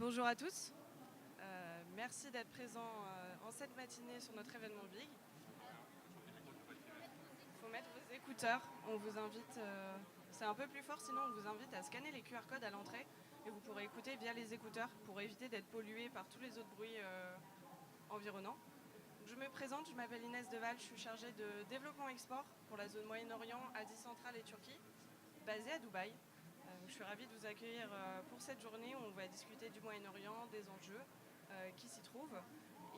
Bonjour à tous. Merci d'être présents en cette matinée sur notre événement Big. Il faut mettre vos écouteurs. On vous invite, c'est un peu plus fort, sinon on vous invite à scanner les QR codes à l'entrée et vous pourrez écouter via les écouteurs pour éviter d'être pollué par tous les autres bruits environnants. Je me présente, je m'appelle Inès Deval, je suis chargée de développement export pour la zone Moyen-Orient, Asie centrale et Turquie, basée à Dubaï. Je suis ravie de vous accueillir pour cette journée où on va discuter du Moyen-Orient, des enjeux qui s'y trouvent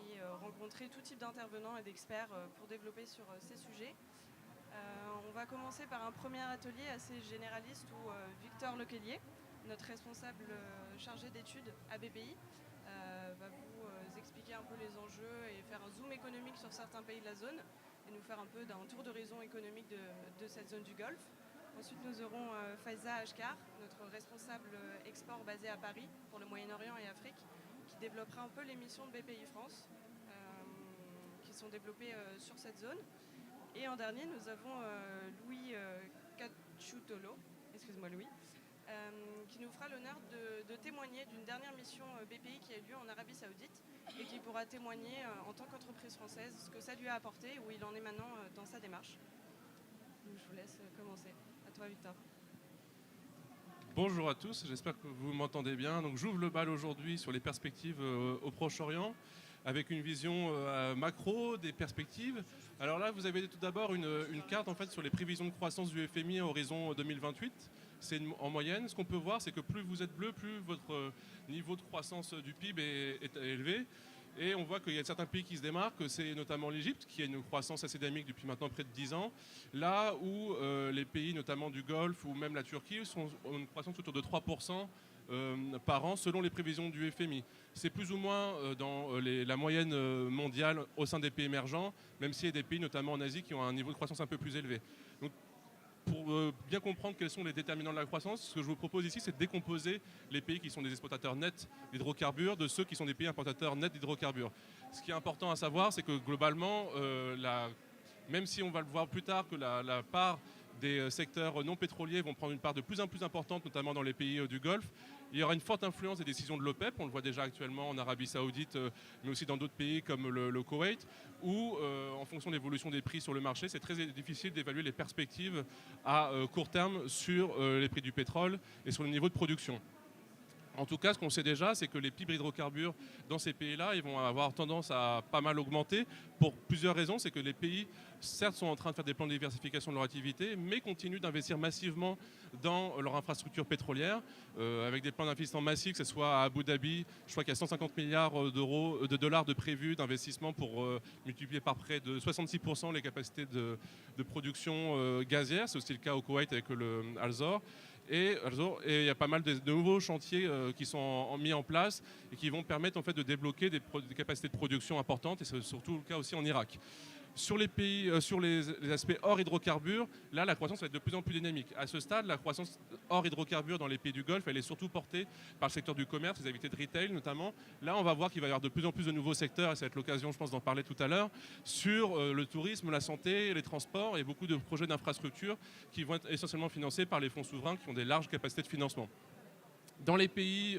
et rencontrer tout type d'intervenants et d'experts pour développer sur ces sujets. On va commencer par un premier atelier assez généraliste où Victor Lequelier, notre responsable chargé d'études à BPI, va vous expliquer un peu les enjeux et faire un zoom économique sur certains pays de la zone et nous faire un peu d'un tour d'horizon économique de cette zone du Golfe. Ensuite, nous aurons Faiza Ashkar, notre responsable export basé à Paris pour le Moyen-Orient et Afrique, qui développera un peu les missions de BPI France qui sont développées sur cette zone. Et en dernier, nous avons Louis Cacciutolo, excuse-moi Louis, qui nous fera l'honneur de témoigner d'une dernière mission BPI qui a eu lieu en Arabie Saoudite et qui pourra témoigner en tant qu'entreprise française ce que ça lui a apporté et où il en est maintenant dans sa démarche. Donc, je vous laisse commencer. À toi, Victor. Bonjour à tous, j'espère que vous m'entendez bien. Donc, j'ouvre le bal aujourd'hui sur les perspectives au Proche-Orient, avec une vision macro des perspectives. Alors là, vous avez tout d'abord une carte en fait, sur les prévisions de croissance du FMI à horizon 2028. C'est en moyenne. Ce qu'on peut voir, c'est que plus vous êtes bleu, plus votre niveau de croissance du PIB est élevé. Et on voit qu'il y a certains pays qui se démarquent, c'est notamment l'Égypte, qui a une croissance assez dynamique depuis maintenant près de 10 ans, là où les pays notamment du Golfe ou même la Turquie ont une croissance autour de 3% par an selon les prévisions du FMI. C'est plus ou moins dans la moyenne mondiale au sein des pays émergents, même s'il y a des pays notamment en Asie qui ont un niveau de croissance un peu plus élevé. Donc, pour bien comprendre quels sont les déterminants de la croissance, ce que je vous propose ici, c'est de décomposer les pays qui sont des exportateurs nets d'hydrocarbures de ceux qui sont des pays importateurs nets d'hydrocarbures. Ce qui est important à savoir, c'est que globalement, même si on va le voir plus tard que la part des secteurs non pétroliers vont prendre une part de plus en plus importante, notamment dans les pays du Golfe, il y aura une forte influence des décisions de l'OPEP, on le voit déjà actuellement en Arabie Saoudite, mais aussi dans d'autres pays comme le Koweït, où en fonction de l'évolution des prix sur le marché, c'est très difficile d'évaluer les perspectives à court terme sur les prix du pétrole et sur le niveau de production. En tout cas, ce qu'on sait déjà, c'est que les PIB hydrocarbures dans ces pays-là, ils vont avoir tendance à pas mal augmenter pour plusieurs raisons. C'est que les pays, certes, sont en train de faire des plans de diversification de leur activité, mais continuent d'investir massivement dans leur infrastructure pétrolière, avec des plans d'investissement massifs, que ce soit à Abu Dhabi. Je crois qu'il y a 150 milliards de dollars de prévus d'investissement pour multiplier par près de 66% les capacités de production gazière. C'est aussi le cas au Koweït avec le Al-Zour. Et il y a pas mal de nouveaux chantiers qui sont mis en place et qui vont permettre en fait, de débloquer des capacités de production importantes, et c'est surtout le cas aussi en Irak. Sur les pays, sur les aspects hors hydrocarbures, là la croissance va être de plus en plus dynamique. À ce stade, la croissance hors hydrocarbures dans les pays du Golfe, elle est surtout portée par le secteur du commerce, les activités de retail notamment. Là, on va voir qu'il va y avoir de plus en plus de nouveaux secteurs, et ça va être l'occasion, je pense, d'en parler tout à l'heure, sur le tourisme, la santé, les transports et beaucoup de projets d'infrastructures qui vont être essentiellement financés par les fonds souverains qui ont des larges capacités de financement. Dans les pays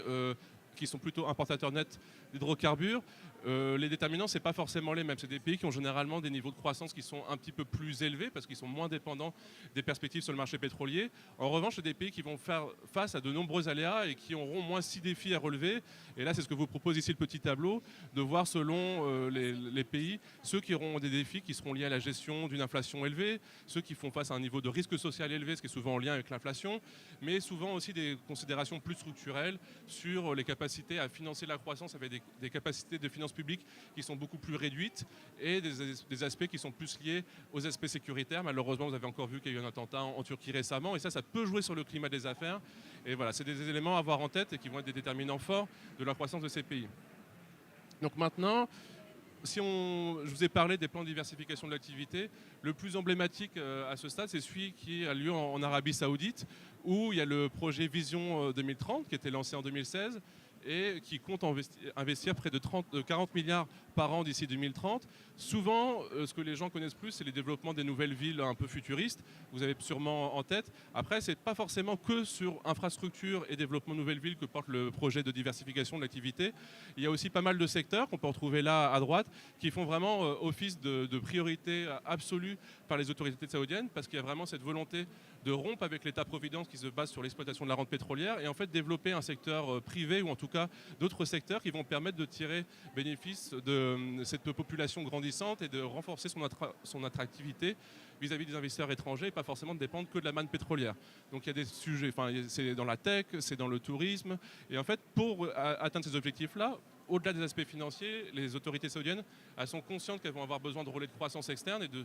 qui sont plutôt importateurs nets d'hydrocarbures, les déterminants, ce n'est pas forcément les mêmes. C'est des pays qui ont généralement des niveaux de croissance qui sont un petit peu plus élevés parce qu'ils sont moins dépendants des perspectives sur le marché pétrolier. En revanche, c'est des pays qui vont faire face à de nombreux aléas et qui auront moins 6 défis à relever. Et là, c'est ce que vous propose ici le petit tableau, de voir selon les pays, ceux qui auront des défis qui seront liés à la gestion d'une inflation élevée, ceux qui font face à un niveau de risque social élevé, ce qui est souvent en lien avec l'inflation, mais souvent aussi des considérations plus structurelles sur les capacités à financer la croissance avec des capacités de finances publiques qui sont beaucoup plus réduites et des aspects qui sont plus liés aux aspects sécuritaires. Malheureusement, vous avez encore vu qu'il y a eu un attentat en Turquie récemment et ça peut jouer sur le climat des affaires. Et voilà, c'est des éléments à avoir en tête et qui vont être des déterminants forts de la croissance de ces pays. Donc maintenant, je vous ai parlé des plans de diversification de l'activité. Le plus emblématique à ce stade, c'est celui qui a lieu en Arabie Saoudite, où il y a le projet Vision 2030 qui a été lancé en 2016 et qui compte investir près de 40 milliards par an d'ici 2030. Souvent, ce que les gens connaissent plus, c'est les développements des nouvelles villes un peu futuristes. Vous avez sûrement en tête. Après, ce n'est pas forcément que sur infrastructure et développement de nouvelles villes que porte le projet de diversification de l'activité. Il y a aussi pas mal de secteurs qu'on peut retrouver là à droite qui font vraiment office de priorité absolue par les autorités saoudiennes parce qu'il y a vraiment cette volonté de rompre avec l'État-providence qui se base sur l'exploitation de la rente pétrolière et en fait développer un secteur privé ou en tout cas d'autres secteurs qui vont permettre de tirer bénéfice de cette population grandissante et de renforcer son attractivité vis-à-vis des investisseurs étrangers et pas forcément de dépendre que de la manne pétrolière. Donc il y a des sujets, c'est dans la tech, c'est dans le tourisme et en fait pour atteindre ces objectifs-là, au-delà des aspects financiers, les autorités saoudiennes elles sont conscientes qu'elles vont avoir besoin de relais de croissance externe et de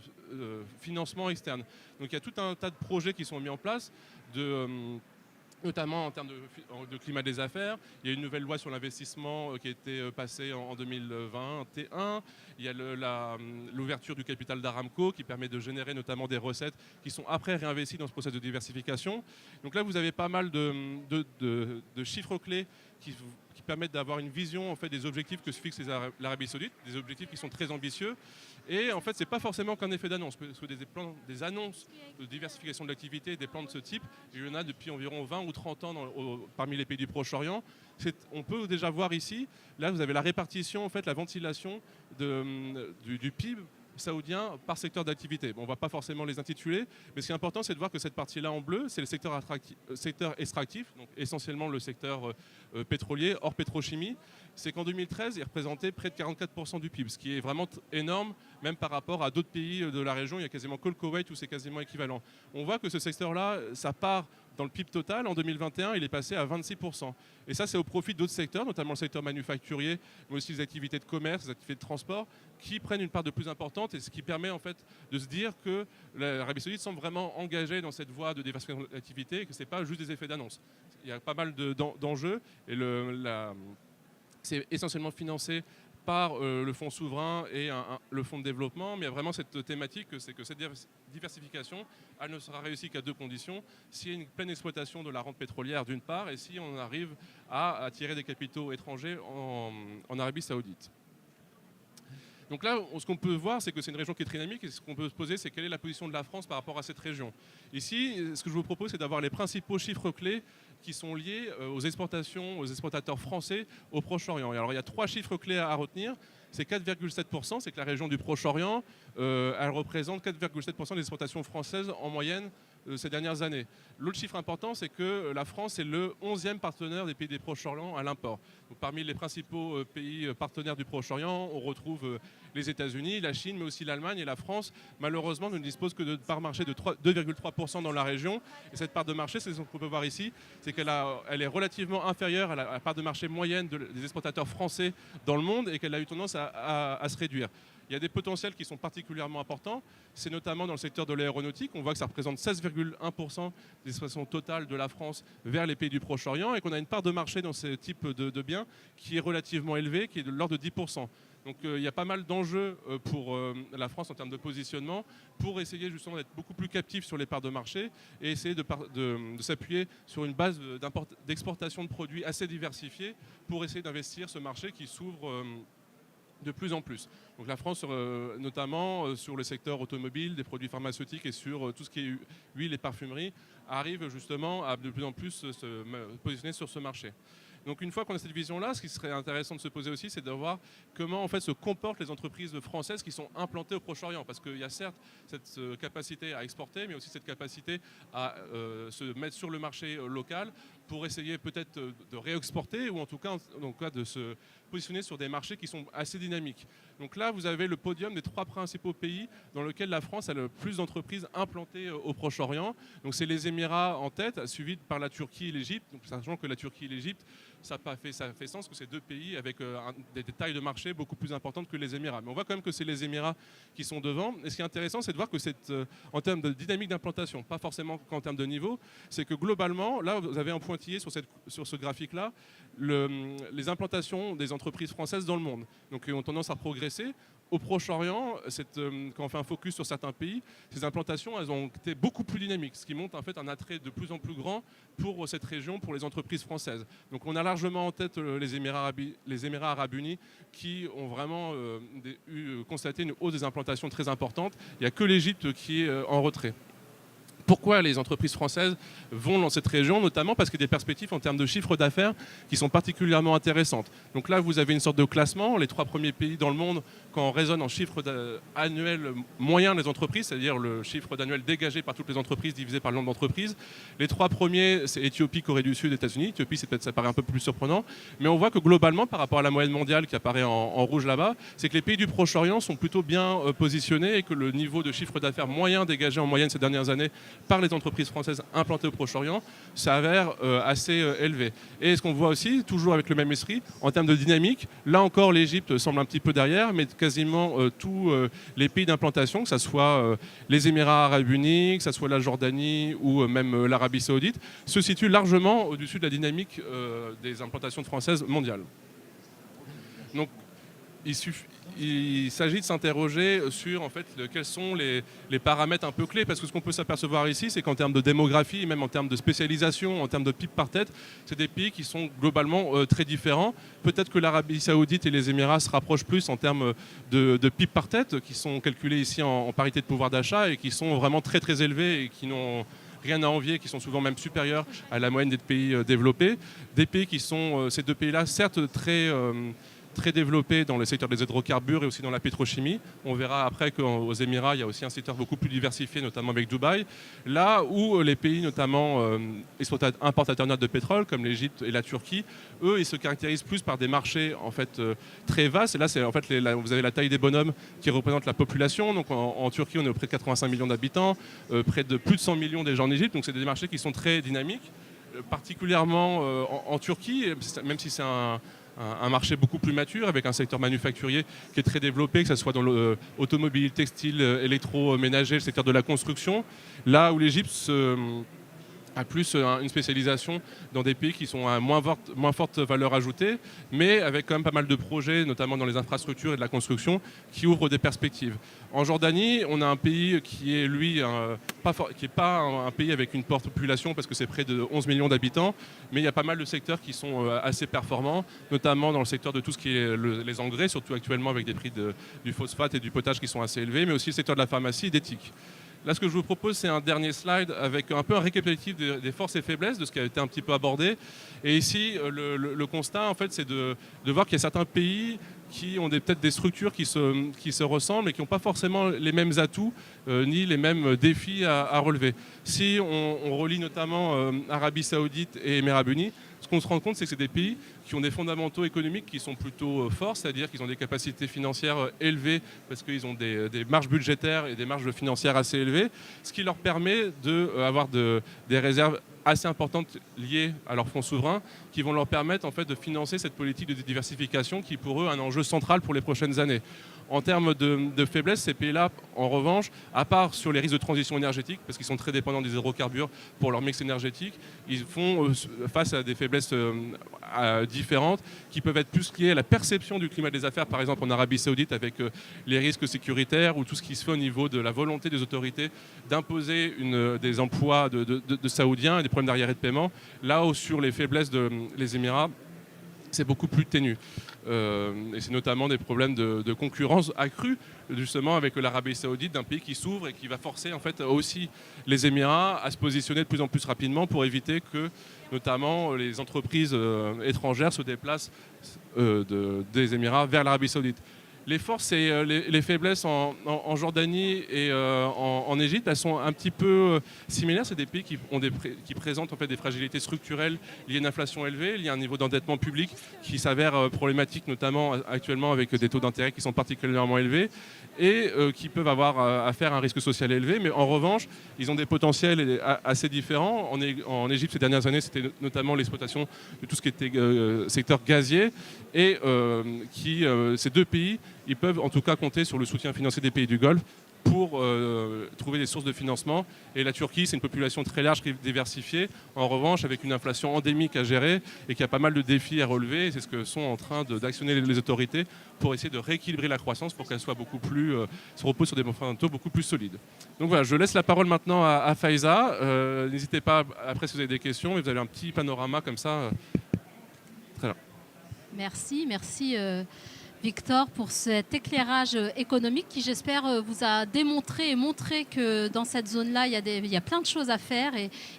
financement externe. Donc il y a tout un tas de projets qui sont mis en place, notamment en termes de climat des affaires. Il y a une nouvelle loi sur l'investissement qui a été passée en 2021. Il y a l'ouverture du capital d'Aramco qui permet de générer notamment des recettes qui sont après réinvesties dans ce processus de diversification. Donc là, vous avez pas mal de chiffres clés qui permettent d'avoir une vision en fait, des objectifs que se fixe l'Arabie Saoudite, des objectifs qui sont très ambitieux. Et en fait, ce n'est pas forcément qu'un effet d'annonce, parce que des annonces de diversification de l'activité, des plans de ce type, il y en a depuis environ 20 ou 30 ans parmi les pays du Proche-Orient. On peut déjà voir ici, là vous avez la répartition, en fait, la ventilation du PIB saoudien par secteur d'activité. Bon, on ne va pas forcément les intituler, mais ce qui est important, c'est de voir que cette partie-là en bleu, c'est le secteur extractif, donc essentiellement le secteur pétrolier, hors pétrochimie. C'est qu'en 2013, il représentait près de 44% du PIB, ce qui est vraiment énorme, même par rapport à d'autres pays de la région. Il n'y a quasiment que le Koweït où c'est quasiment équivalent. On voit que ce secteur-là, ça part dans le PIB total. En 2021, il est passé à 26%. Et ça, c'est au profit d'autres secteurs, notamment le secteur manufacturier, mais aussi les activités de commerce, les activités de transport, qui prennent une part de plus importante et ce qui permet en fait de se dire que l'Arabie Saoudite semble vraiment engagée dans cette voie de diversification de l'activité et que ce n'est pas juste des effets d'annonce. Il y a pas mal d'enjeux et c'est essentiellement financé par le fonds souverain et le fonds de développement, mais il y a vraiment cette thématique, c'est que cette diversification, elle ne sera réussie qu'à deux conditions, s'il y a une pleine exploitation de la rente pétrolière d'une part, et si on arrive à attirer des capitaux étrangers en Arabie Saoudite. Donc là, ce qu'on peut voir, c'est que c'est une région qui est très dynamique, et ce qu'on peut se poser, c'est quelle est la position de la France par rapport à cette région. Ici, ce que je vous propose, c'est d'avoir les principaux chiffres clés qui sont liés aux exportations, aux exportateurs français au Proche-Orient. Alors il y a trois chiffres clés à retenir. C'est 4,7%, c'est que la région du Proche-Orient, elle représente 4,7% des exportations françaises en moyenne ces dernières années. L'autre chiffre important, c'est que la France est le 11e partenaire des pays des Proche-Orient à l'import. Parmi les principaux pays partenaires du Proche-Orient, on retrouve les États-Unis, la Chine, mais aussi l'Allemagne et la France. Malheureusement, ne dispose que de part marché de 2,3% dans la région. Et cette part de marché, c'est ce qu'on peut voir ici, c'est qu'elle est relativement inférieure à la part de marché moyenne des exportateurs français dans le monde et qu'elle a eu tendance à se réduire. Il y a des potentiels qui sont particulièrement importants. C'est notamment dans le secteur de l'aéronautique. On voit que ça représente 16,1% des exportations totales de la France vers les pays du Proche-Orient et qu'on a une part de marché dans ce type de biens qui est relativement élevée, qui est de l'ordre de 10%. Donc il y a pas mal d'enjeux pour la France en termes de positionnement pour essayer justement d'être beaucoup plus captif sur les parts de marché et essayer de s'appuyer sur une base d'exportation de produits assez diversifiée pour essayer d'investir ce marché qui s'ouvre de plus en plus. Donc la France, notamment sur le secteur automobile, des produits pharmaceutiques et sur tout ce qui est huile et parfumerie, arrive justement à de plus en plus se positionner sur ce marché. Donc une fois qu'on a cette vision-là, ce qui serait intéressant de se poser aussi, c'est de voir comment en fait se comportent les entreprises françaises qui sont implantées au Proche-Orient. Parce qu'il y a certes cette capacité à exporter, mais aussi cette capacité à se mettre sur le marché local pour essayer peut-être de réexporter ou en tout cas de se positionner sur des marchés qui sont assez dynamiques. Donc là, vous avez le podium des trois principaux pays dans lesquels la France a le plus d'entreprises implantées au Proche-Orient. Donc c'est les Émirats en tête, suivis par la Turquie et l'Égypte. Donc sachant que la Turquie et l'Égypte, ça fait sens que c'est deux pays avec des tailles de marché beaucoup plus importantes que les Émirats. Mais on voit quand même que c'est les Émirats qui sont devant. Et ce qui est intéressant, c'est de voir que en termes de dynamique d'implantation, pas forcément qu'en termes de niveau, c'est que globalement, là, vous avez un pointillé sur ce graphique-là, les implantations des entreprises françaises dans le monde. Donc, ont tendance à progresser au Proche-Orient, quand on fait un focus sur certains pays, ces implantations, elles ont été beaucoup plus dynamiques, ce qui montre en fait un attrait de plus en plus grand pour cette région, pour les entreprises françaises. Donc on a largement en tête les Émirats Arabes Unis qui ont vraiment constaté une hausse des implantations très importante. Il n'y a que l'Égypte qui est en retrait. Pourquoi les entreprises françaises vont dans cette région, notamment parce qu'il y a des perspectives en termes de chiffre d'affaires qui sont particulièrement intéressantes. Donc là, vous avez une sorte de classement, les 3 premiers pays dans le monde, quand on raisonne en chiffre annuel moyen des entreprises, c'est-à-dire le chiffre d'annuel dégagé par toutes les entreprises divisé par le nombre d'entreprises. Les 3 premiers, c'est Éthiopie, Corée du Sud, États-Unis. Éthiopie, ça paraît un peu plus surprenant, mais on voit que globalement, par rapport à la moyenne mondiale qui apparaît en rouge là-bas, c'est que les pays du Proche-Orient sont plutôt bien positionnés et que le niveau de chiffre d'affaires moyen dégagé en moyenne ces dernières années par les entreprises françaises implantées au Proche-Orient s'avère assez élevé. Et ce qu'on voit aussi, toujours avec le même esprit, en termes de dynamique, là encore l'Égypte semble un petit peu derrière, mais quasiment tous les pays d'implantation, que ce soit les Émirats Arabes Unis, que ce soit la Jordanie ou même l'Arabie Saoudite, se situent largement au-dessus de la dynamique des implantations françaises mondiales. Donc il s'agit de s'interroger sur en fait, quels sont les paramètres un peu clés, parce que ce qu'on peut s'apercevoir ici, c'est qu'en termes de démographie, même en termes de spécialisation, en termes de PIB par tête, c'est des pays qui sont globalement très différents. Peut-être que l'Arabie Saoudite et les Émirats se rapprochent plus en termes de PIB par tête, qui sont calculés ici en parité de pouvoir d'achat et qui sont vraiment très très élevés et qui n'ont rien à envier, qui sont souvent même supérieurs à la moyenne des pays développés. Des pays qui sont, ces deux pays-là, certes très développé dans le secteur des hydrocarbures et aussi dans la pétrochimie. On verra après qu'aux Émirats, il y a aussi un secteur beaucoup plus diversifié, notamment avec Dubaï. Là où les pays, notamment importateurs de pétrole, comme l'Égypte et la Turquie, eux, ils se caractérisent plus par des marchés en fait, très vastes. Et là, c'est, en fait, vous avez la taille des bonhommes qui représentent la population. Donc en Turquie, on est auprès de 85 millions d'habitants, près de plus de 100 millions déjà en Égypte. Donc c'est des marchés qui sont très dynamiques, particulièrement en Turquie, même si c'est un marché beaucoup plus mature, avec un secteur manufacturier qui est très développé, que ce soit dans l'automobile, textile, électroménager, le secteur de la construction. Là où l'Égypte a plus une spécialisation dans des pays qui sont à moins forte valeur ajoutée, mais avec quand même pas mal de projets, notamment dans les infrastructures et de la construction, qui ouvrent des perspectives. En Jordanie, on a un pays qui est, lui, qui n'est pas un pays avec une population, parce que c'est près de 11 millions d'habitants, mais il y a pas mal de secteurs qui sont assez performants, notamment dans le secteur de tout ce qui est les engrais, surtout actuellement avec des prix du phosphate et du potage qui sont assez élevés, mais aussi le secteur de la pharmacie et d'éthique. Là, ce que je vous propose, c'est un dernier slide avec un peu un récapitulatif des forces et faiblesses de ce qui a été un petit peu abordé. Et ici, le constat, en fait, c'est de voir qu'il y a certains pays qui ont peut-être des structures qui se ressemblent et qui n'ont pas forcément les mêmes atouts ni les mêmes défis à relever. Si on relie notamment Arabie Saoudite et Émirats Arabes Unis, ce qu'on se rend compte, c'est que c'est des pays qui ont des fondamentaux économiques qui sont plutôt forts, c'est-à-dire qu'ils ont des capacités financières élevées parce qu'ils ont des marges budgétaires et des marges financières assez élevées, ce qui leur permet d'avoir des réserves assez importantes liées à leurs fonds souverains qui vont leur permettre en fait, de financer cette politique de diversification qui est pour eux un enjeu central pour les prochaines années. En termes de faiblesse, ces pays-là, en revanche, à part sur les risques de transition énergétique, parce qu'ils sont très dépendants des hydrocarbures pour leur mix énergétique, ils font face à des faiblesses différentes qui peuvent être plus liées à la perception du climat des affaires, par exemple en Arabie Saoudite avec les risques sécuritaires ou tout ce qui se fait au niveau de la volonté des autorités d'imposer des emplois de Saoudiens et des problèmes d'arriérés de paiement. Là où sur les faiblesses des Émirats, c'est beaucoup plus ténu. Et c'est notamment des problèmes de concurrence accrue justement avec l'Arabie Saoudite, d'un pays qui s'ouvre et qui va forcer en fait aussi les Émirats à se positionner de plus en plus rapidement pour éviter que notamment les entreprises étrangères se déplacent des Émirats vers l'Arabie Saoudite. Les forces et les faiblesses en Jordanie et en Égypte, elles sont un petit peu similaires. C'est des pays qui présentent en fait des fragilités structurelles liées à une inflation élevée, liées à un niveau d'endettement public qui s'avère problématique, notamment actuellement avec des taux d'intérêt qui sont particulièrement élevés et qui peuvent avoir affaire à un risque social élevé. Mais en revanche, ils ont des potentiels assez différents. En Égypte, ces dernières années, c'était notamment l'exploitation de tout ce qui était secteur gazier et ces deux pays, ils peuvent en tout cas compter sur le soutien financier des pays du Golfe pour trouver des sources de financement. Et la Turquie, c'est une population très large, très diversifiée, en revanche avec une inflation endémique à gérer et qui a pas mal de défis à relever. Et c'est ce que sont en train d'actionner les autorités pour essayer de rééquilibrer la croissance pour qu'elle soit beaucoup plus, se repose sur des fondamentaux beaucoup plus solides. Donc voilà, je laisse la parole maintenant à Faiza. N'hésitez pas après si vous avez des questions, mais vous avez un petit panorama comme ça. Très bien. Merci Victor pour cet éclairage économique qui, j'espère, vous a démontré et montré que dans cette zone-là, il y a plein de choses à faire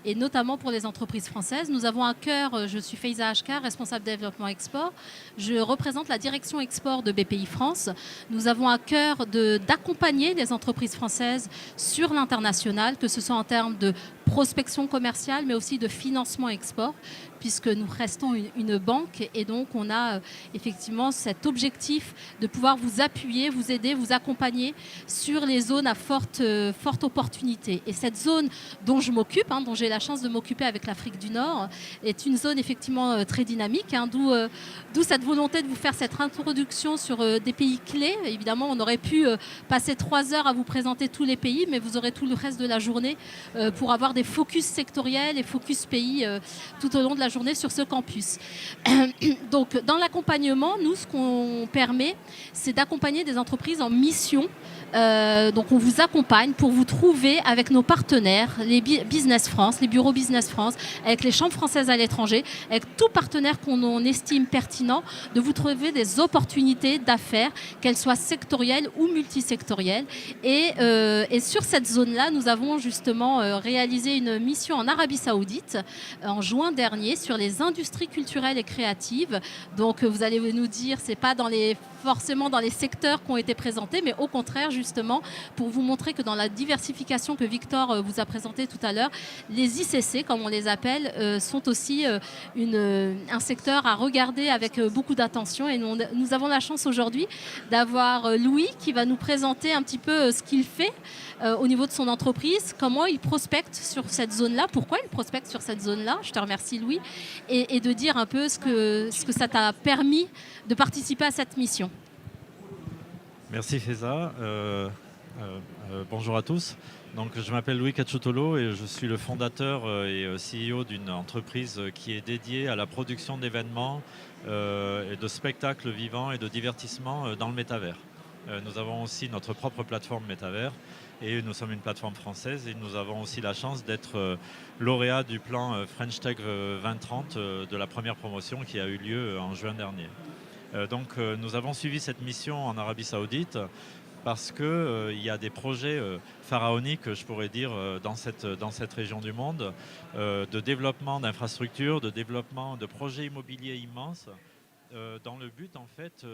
et notamment pour les entreprises françaises. Nous avons à cœur, je suis Faiza Ashkar, responsable développement export. Je représente la direction export de BPI France. Nous avons à cœur d'accompagner les entreprises françaises sur l'international, que ce soit en termes de prospection commerciale, mais aussi de financement export, puisque nous restons une banque et donc on a effectivement cet objectif de pouvoir vous appuyer, vous aider, vous accompagner sur les zones à forte opportunité. Et cette zone dont je m'occupe, dont j'ai la chance de m'occuper avec l'Afrique du Nord, est une zone effectivement très dynamique, d'où cette volonté de vous faire cette introduction sur des pays clés. Évidemment, on aurait pu passer 3 heures à vous présenter tous les pays, mais vous aurez tout le reste de la journée pour avoir des focus sectoriels et focus pays tout au long de la journée sur ce campus. Donc, dans l'accompagnement, nous, ce qu'on permet, c'est d'accompagner des entreprises en mission. Donc, on vous accompagne pour vous trouver avec nos partenaires, les Business France, les bureaux Business France, avec les chambres françaises à l'étranger, avec tout partenaire qu'on estime pertinent, de vous trouver des opportunités d'affaires, qu'elles soient sectorielles ou multisectorielles. Et sur cette zone-là, nous avons justement réalisé une mission en Arabie Saoudite en juin dernier sur les industries culturelles et créatives. Donc, vous allez nous dire, c'est pas forcément dans les secteurs qui ont été présentés, mais au contraire, justement, pour vous montrer que dans la diversification que Victor vous a présentée tout à l'heure, les ICC, comme on les appelle, sont aussi un secteur à regarder avec beaucoup d'attention. Et nous avons la chance aujourd'hui d'avoir Louis qui va nous présenter un petit peu ce qu'il fait au niveau de son entreprise, comment il prospecte sur cette zone-là, pourquoi il prospecte sur cette zone-là. Je te remercie, Louis, et de dire un peu ce que ça t'a permis de participer à cette mission. Merci Faiza. Bonjour à tous. Donc, je m'appelle Louis Cacciotolo et je suis le fondateur et CEO d'une entreprise qui est dédiée à la production d'événements et de spectacles vivants et de divertissement dans le métavers. Nous avons aussi notre propre plateforme métavers et nous sommes une plateforme française et nous avons aussi la chance d'être lauréat du plan French Tech 2030 de la première promotion qui a eu lieu en juin dernier. Donc nous avons suivi cette mission en Arabie Saoudite parce qu'il y a des projets pharaoniques, je pourrais dire, dans cette région du monde, de développement d'infrastructures, de développement de projets immobiliers immenses, dans le but, en fait,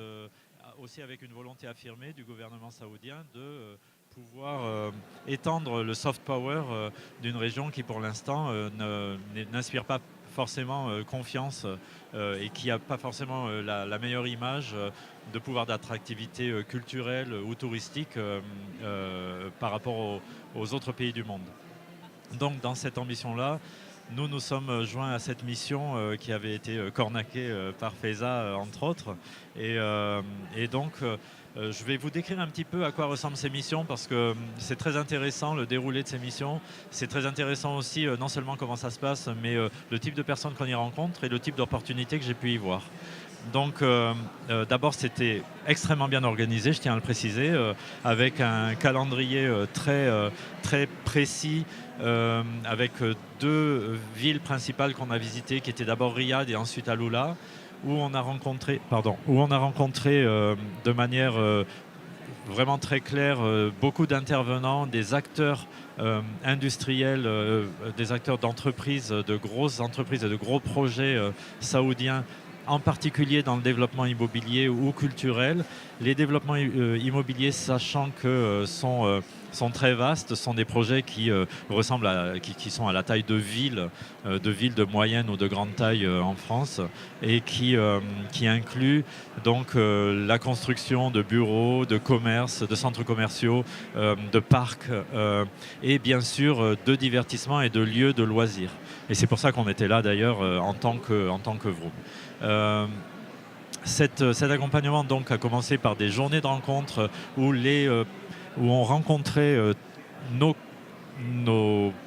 aussi avec une volonté affirmée du gouvernement saoudien de pouvoir étendre le soft power d'une région qui, pour l'instant, n'inspire pas forcément confiance et qui n'a pas forcément la meilleure image de pouvoir d'attractivité culturelle ou touristique par rapport aux autres pays du monde. Donc dans cette ambition-là, nous sommes joints à cette mission qui avait été cornaquée par Faiza, entre autres. Et donc, je vais vous décrire un petit peu à quoi ressemblent ces missions parce que c'est très intéressant le déroulé de ces missions. C'est très intéressant aussi non seulement comment ça se passe, mais le type de personnes qu'on y rencontre et le type d'opportunités que j'ai pu y voir. Donc d'abord c'était extrêmement bien organisé, je tiens à le préciser, avec un calendrier très précis, avec 2 villes principales qu'on a visitées, qui étaient d'abord Riyad et ensuite Alula, où on a rencontré de manière vraiment très claire beaucoup d'intervenants, des acteurs industriels, des acteurs d'entreprises, de grosses entreprises et de gros projets saoudiens, en particulier dans le développement immobilier ou culturel. Les développements immobiliers, sachant que sont très vastes, sont des projets qui qui sont à la taille de villes de moyenne ou de grande taille en France et qui incluent donc la construction de bureaux, de commerces, de centres commerciaux, de parcs et bien sûr de divertissement et de lieux de loisirs. Et c'est pour ça qu'on était là d'ailleurs en tant que groupe. Cet accompagnement donc a commencé par des journées de rencontres où les où on rencontrait nos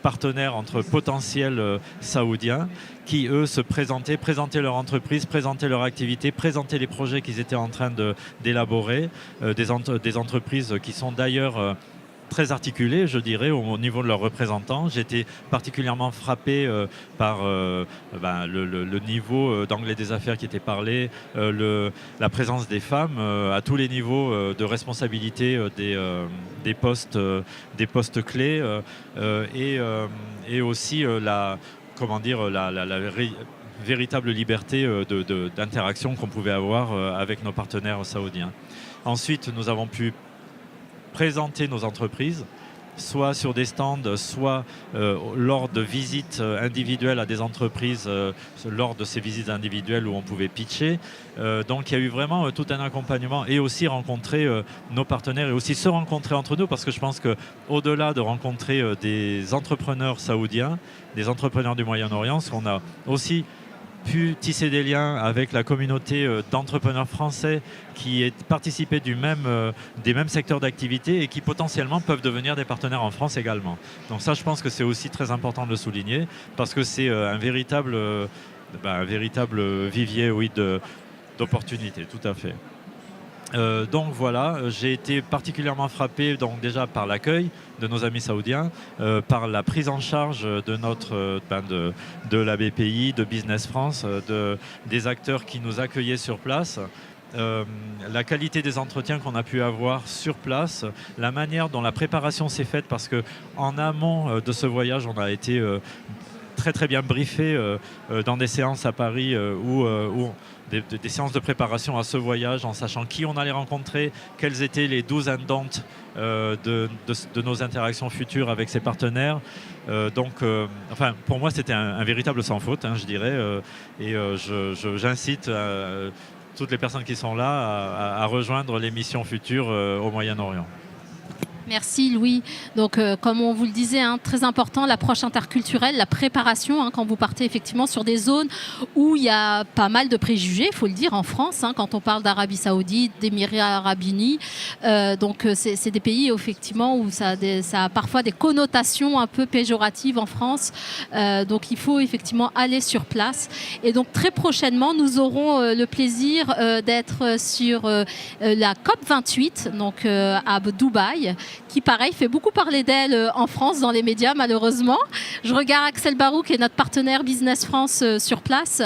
partenaires entre potentiels saoudiens qui, eux, se présentaient leur entreprise, présentaient leur activité, présentaient les projets qu'ils étaient en train d'élaborer, des entreprises qui sont d'ailleurs très articulées, je dirais, au niveau de leurs représentants. J'étais particulièrement frappé par le niveau d'anglais des affaires qui était parlé, la présence des femmes à tous les niveaux de responsabilité des postes clés et aussi la véritable liberté d'interaction qu'on pouvait avoir avec nos partenaires saoudiens. Ensuite, nous avons pu présenter nos entreprises, soit sur des stands, soit lors de visites individuelles à des entreprises, lors de ces visites individuelles où on pouvait pitcher. Donc il y a eu vraiment tout un accompagnement et aussi rencontrer nos partenaires et aussi se rencontrer entre nous, parce que je pense qu'au-delà de rencontrer des entrepreneurs saoudiens, des entrepreneurs du Moyen-Orient, on a aussi pu tisser des liens avec la communauté d'entrepreneurs français qui participaient des mêmes secteurs d'activité et qui potentiellement peuvent devenir des partenaires en France également. Donc ça, je pense que c'est aussi très important de le souligner, parce que c'est un véritable vivier, oui, d'opportunités, tout à fait. Donc voilà, j'ai été particulièrement frappé déjà par l'accueil de nos amis saoudiens, par la prise en charge de la BPI, de Business France, des acteurs qui nous accueillaient sur place. La qualité des entretiens qu'on a pu avoir sur place, la manière dont la préparation s'est faite, parce qu'en amont de ce voyage, on a été très très bien briefé dans des séances à Paris des séances de préparation à ce voyage, en sachant qui on allait rencontrer, quelles étaient les 12 indentes de nos interactions futures avec ces partenaires. Pour moi, c'était un véritable sans faute, je dirais. J'incite toutes les personnes qui sont là à rejoindre les missions futures au Moyen-Orient. Merci Louis. Donc comme on vous le disait, très important, l'approche interculturelle, la préparation, quand vous partez effectivement sur des zones où il y a pas mal de préjugés, il faut le dire, en France, quand on parle d'Arabie Saoudite, d'Émirats Arabes Unis. Donc c'est des pays effectivement où ça a parfois des connotations un peu péjoratives en France. Donc il faut effectivement aller sur place. Et donc très prochainement, nous aurons le plaisir d'être sur la COP28, donc à Dubaï, qui, pareil, fait beaucoup parler d'elle en France, dans les médias, malheureusement. Je regarde Axel Barou, qui est notre partenaire Business France sur place,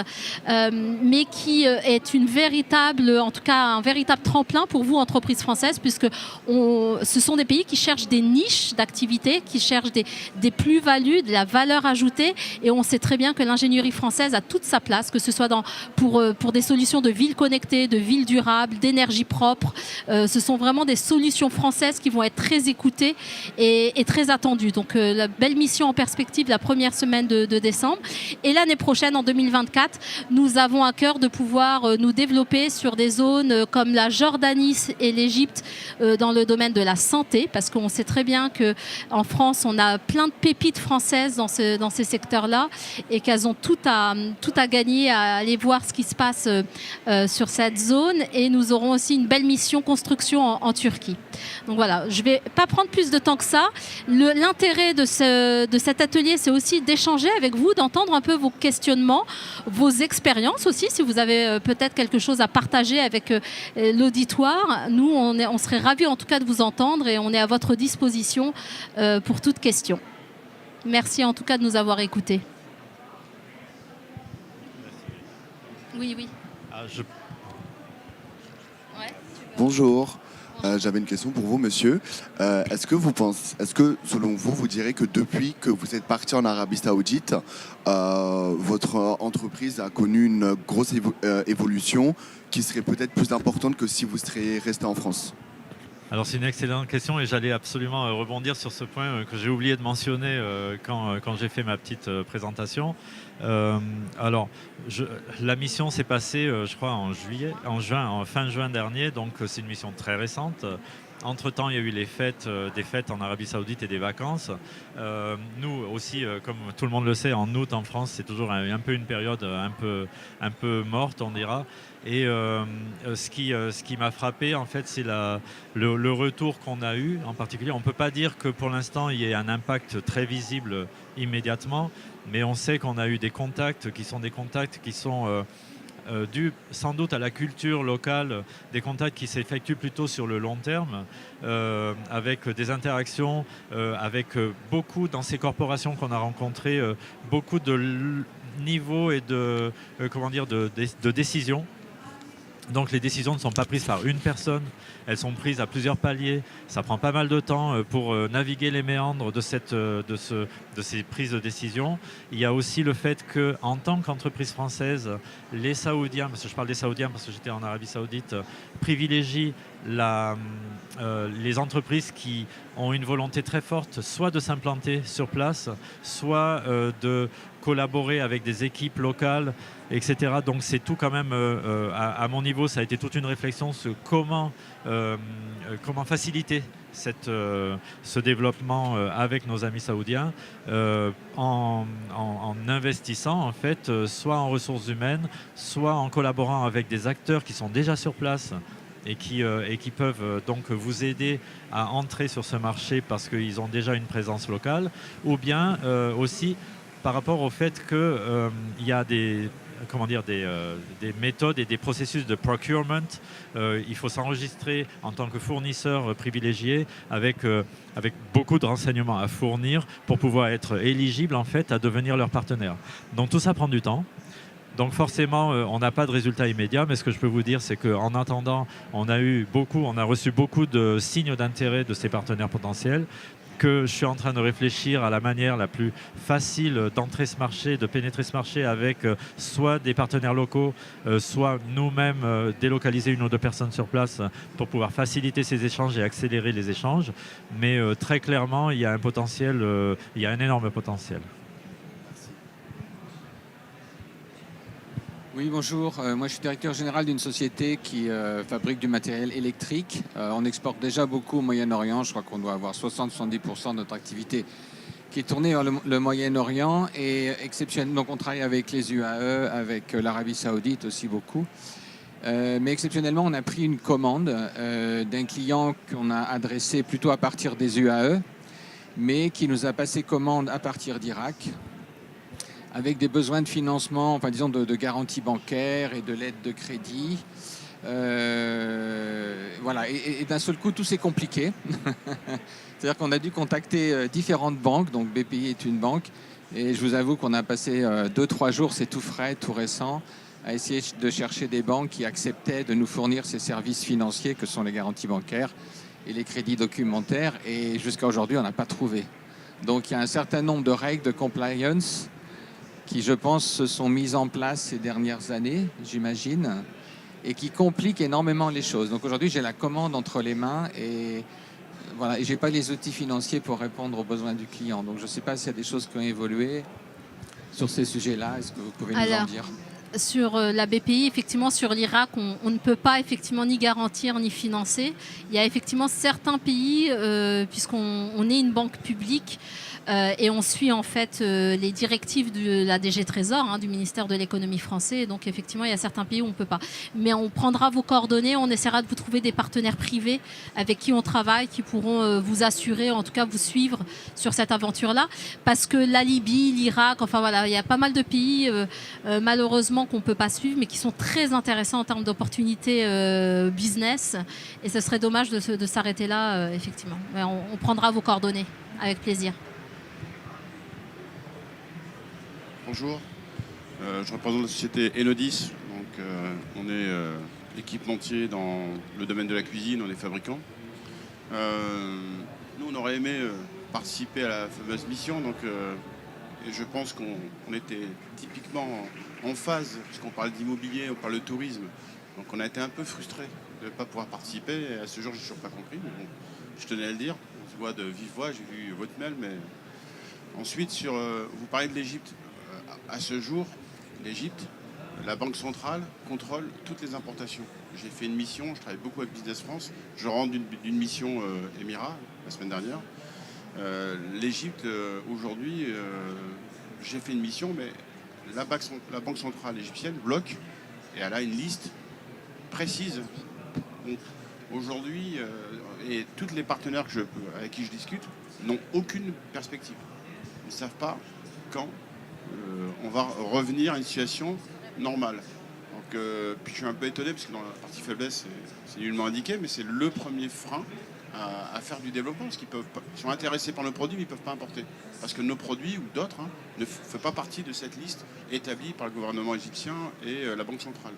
mais qui est un véritable tremplin pour vous, entreprises françaises, puisque ce sont des pays qui cherchent des niches d'activité, qui cherchent des plus-values, de la valeur ajoutée, et on sait très bien que l'ingénierie française a toute sa place, que ce soit pour des solutions de villes connectées, de villes durables, d'énergie propre. Ce sont vraiment des solutions françaises qui vont être très écoutées et très attendues. Donc la belle mission en perspective la première semaine de décembre. Et l'année prochaine, en 2024, nous avons à cœur de pouvoir nous développer sur des zones comme la Jordanie et l'Égypte dans le domaine de la santé, parce qu'on sait très bien qu'en France, on a plein de pépites françaises dans ces secteurs-là et qu'elles ont tout à gagner à aller voir ce qui se passe sur cette zone. Et nous aurons aussi une belle mission construction en Turquie. Donc voilà, je ne vais pas prendre plus de temps que ça. L'intérêt de cet atelier, c'est aussi d'échanger avec vous, d'entendre un peu vos questionnements, vos expériences aussi, si vous avez peut-être quelque chose à partager avec l'auditoire. Nous, on serait ravis en tout cas de vous entendre et on est à votre disposition pour toute question. Merci en tout cas de nous avoir écoutés. Oui. Bonjour. J'avais une question pour vous, monsieur. Est-ce que, selon vous, vous direz que depuis que vous êtes parti en Arabie Saoudite, votre entreprise a connu une grosse évolution qui serait peut-être plus importante que si vous seriez resté en France ? Alors c'est une excellente question et j'allais absolument rebondir sur ce point que j'ai oublié de mentionner quand j'ai fait ma petite présentation. La mission s'est passée, je crois, en fin juin dernier, donc c'est une mission très récente. Entre-temps, il y a eu les fêtes, des fêtes en Arabie Saoudite et des vacances. Nous aussi, comme tout le monde le sait, en août en France, c'est toujours un peu une période un peu morte, on dira. Et ce qui m'a frappé, en fait, c'est le retour qu'on a eu. En particulier, on ne peut pas dire que pour l'instant, il y ait un impact très visible immédiatement, mais on sait qu'on a eu des contacts qui sont dus sans doute à la culture locale, des contacts qui s'effectuent plutôt sur le long terme, avec des interactions, avec beaucoup, dans ces corporations qu'on a rencontrées, beaucoup de niveaux et de décisions. Donc les décisions ne sont pas prises par une personne, elles sont prises à plusieurs paliers. Ça prend pas mal de temps pour naviguer les méandres de ces prises de décision. Il y a aussi le fait qu'en tant qu'entreprise française, les Saoudiens, parce que je parle des Saoudiens parce que j'étais en Arabie Saoudite, privilégient les entreprises qui ont une volonté très forte, soit de s'implanter sur place, soit de collaborer avec des équipes locales, etc. Donc c'est tout quand même, à mon niveau, ça a été toute une réflexion sur comment faciliter ce développement avec nos amis saoudiens en investissant en fait, soit en ressources humaines, soit en collaborant avec des acteurs qui sont déjà sur place et qui peuvent donc vous aider à entrer sur ce marché parce qu'ils ont déjà une présence locale, ou bien aussi par rapport au fait qu'il y a des méthodes et des processus de procurement. Il faut s'enregistrer en tant que fournisseur privilégié avec beaucoup de renseignements à fournir pour pouvoir être éligible en fait à devenir leur partenaire. Donc tout ça prend du temps. Donc forcément, on n'a pas de résultats immédiats, mais ce que je peux vous dire, c'est qu'en attendant, on a reçu beaucoup de signes d'intérêt de ces partenaires potentiels, que je suis en train de réfléchir à la manière la plus facile d'entrer ce marché, de pénétrer ce marché avec soit des partenaires locaux, soit nous-mêmes délocaliser une ou deux personnes sur place pour pouvoir faciliter ces échanges et accélérer les échanges. Mais très clairement, il y a un potentiel, il y a un énorme potentiel. Oui, bonjour. Moi, je suis directeur général d'une société qui fabrique du matériel électrique. On exporte déjà beaucoup au Moyen-Orient. Je crois qu'on doit avoir 60-70% de notre activité qui est tournée vers le Moyen-Orient. Et exceptionnellement, donc on travaille avec les UAE, avec l'Arabie Saoudite aussi beaucoup. Mais exceptionnellement, on a pris une commande d'un client qu'on a adressé plutôt à partir des UAE, mais qui nous a passé commande à partir d'Irak, avec des besoins de financement, enfin disons de garantie bancaire et de l'aide de crédit. Voilà, et d'un seul coup, tout s'est compliqué. C'est-à-dire qu'on a dû contacter différentes banques, donc BPI est une banque, et je vous avoue qu'on a passé 2-3 jours, c'est tout frais, tout récent, à essayer de chercher des banques qui acceptaient de nous fournir ces services financiers que sont les garanties bancaires et les crédits documentaires, et jusqu'à aujourd'hui, on n'a pas trouvé. Donc il y a un certain nombre de règles de compliance qui, je pense, se sont mises en place ces dernières années, j'imagine, et qui compliquent énormément les choses. Donc aujourd'hui, j'ai la commande entre les mains et voilà, et je n'ai pas les outils financiers pour répondre aux besoins du client. Donc je ne sais pas s'il y a des choses qui ont évolué sur ces sujets-là. Est-ce que vous pouvez nous en dire ? Sur la BPI, effectivement, sur l'Irak, on ne peut pas effectivement ni garantir ni financer. Il y a effectivement certains pays, puisqu'on est une banque publique, et on suit en fait les directives de la DG Trésor, du ministère de l'économie français. Donc effectivement, il y a certains pays où on ne peut pas. Mais on prendra vos coordonnées, on essaiera de vous trouver des partenaires privés avec qui on travaille, qui pourront vous assurer, en tout cas vous suivre sur cette aventure-là. Parce que la Libye, l'Irak, enfin voilà, il y a pas mal de pays malheureusement qu'on ne peut pas suivre, mais qui sont très intéressants en termes d'opportunités business. Et ce serait dommage de s'arrêter là, effectivement. Mais on prendra vos coordonnées avec plaisir. Bonjour, je représente la société Enodis. Donc, on est équipementier dans le domaine de la cuisine, on est fabricant. Nous, on aurait aimé participer à la fameuse mission, donc et je pense qu'on était typiquement en phase, puisqu'on parle d'immobilier, on parle de tourisme. Donc on a été un peu frustrés de ne pas pouvoir participer. Et à ce jour, je n'ai toujours pas compris, mais bon, je tenais à le dire. On se voit de vive voix, j'ai vu votre mail, mais ensuite, vous parlez de l'Égypte. À ce jour, l'Égypte, la Banque centrale contrôle toutes les importations. J'ai fait une mission, je travaille beaucoup avec Business France, je rentre d'une mission Émirats la semaine dernière. L'Égypte, aujourd'hui, j'ai fait une mission, mais la Banque centrale égyptienne bloque et elle a une liste précise. Donc, aujourd'hui, et tous les partenaires avec qui je discute n'ont aucune perspective. Ils ne savent pas quand on va revenir à une situation normale. Donc, puis je suis un peu étonné parce que dans la partie faiblesse, c'est nullement indiqué, mais c'est le premier frein à faire du développement, parce qu'ils sont intéressés par nos produits, mais ils ne peuvent pas importer. Parce que nos produits, ou d'autres, ne font pas partie de cette liste établie par le gouvernement égyptien et la Banque centrale.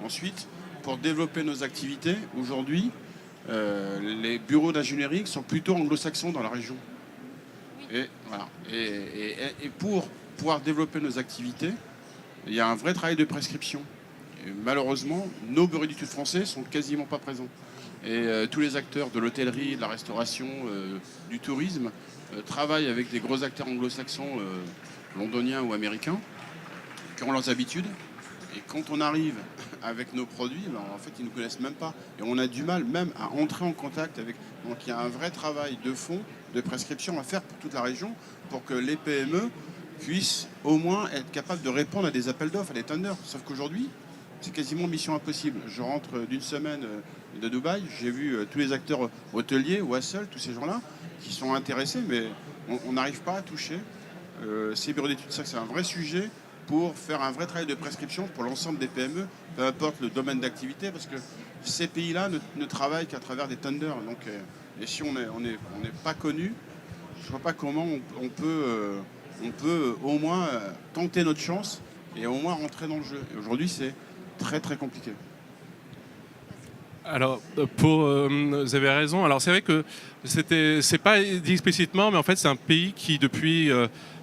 Ensuite, pour développer nos activités, aujourd'hui, les bureaux d'ingénierie sont plutôt anglo-saxons dans la région. Et, voilà. Et pour pouvoir développer nos activités, il y a un vrai travail de prescription. Et malheureusement, nos bureaux d'études français sont quasiment pas présents. Et tous les acteurs de l'hôtellerie, de la restauration, du tourisme travaillent avec des gros acteurs anglo-saxons, londoniens ou américains, qui ont leurs habitudes. Et quand on arrive avec nos produits, ben, en fait, ils ne nous connaissent même pas. Et on a du mal même à entrer en contact avec... Donc il y a un vrai travail de fond, de prescription à faire pour toute la région, pour que les PME puissent au moins être capables de répondre à des appels d'offres, à des tenders. Sauf qu'aujourd'hui, c'est quasiment mission impossible. Je rentre d'une semaine de Dubaï, j'ai vu tous les acteurs hôteliers, Wassel, tous ces gens-là, qui sont intéressés, mais on n'arrive pas à toucher ces bureaux d'études. Ça, c'est un vrai sujet pour faire un vrai travail de prescription pour l'ensemble des PME, peu importe le domaine d'activité, parce que ces pays-là ne travaillent qu'à travers des tenders. Donc, et si on n'est pas connu, je ne vois pas comment on peut au moins tenter notre chance et au moins rentrer dans le jeu. Et aujourd'hui, c'est très très compliqué. Alors, vous avez raison. Alors, c'est vrai que c'est pas dit explicitement, mais en fait, c'est un pays qui, depuis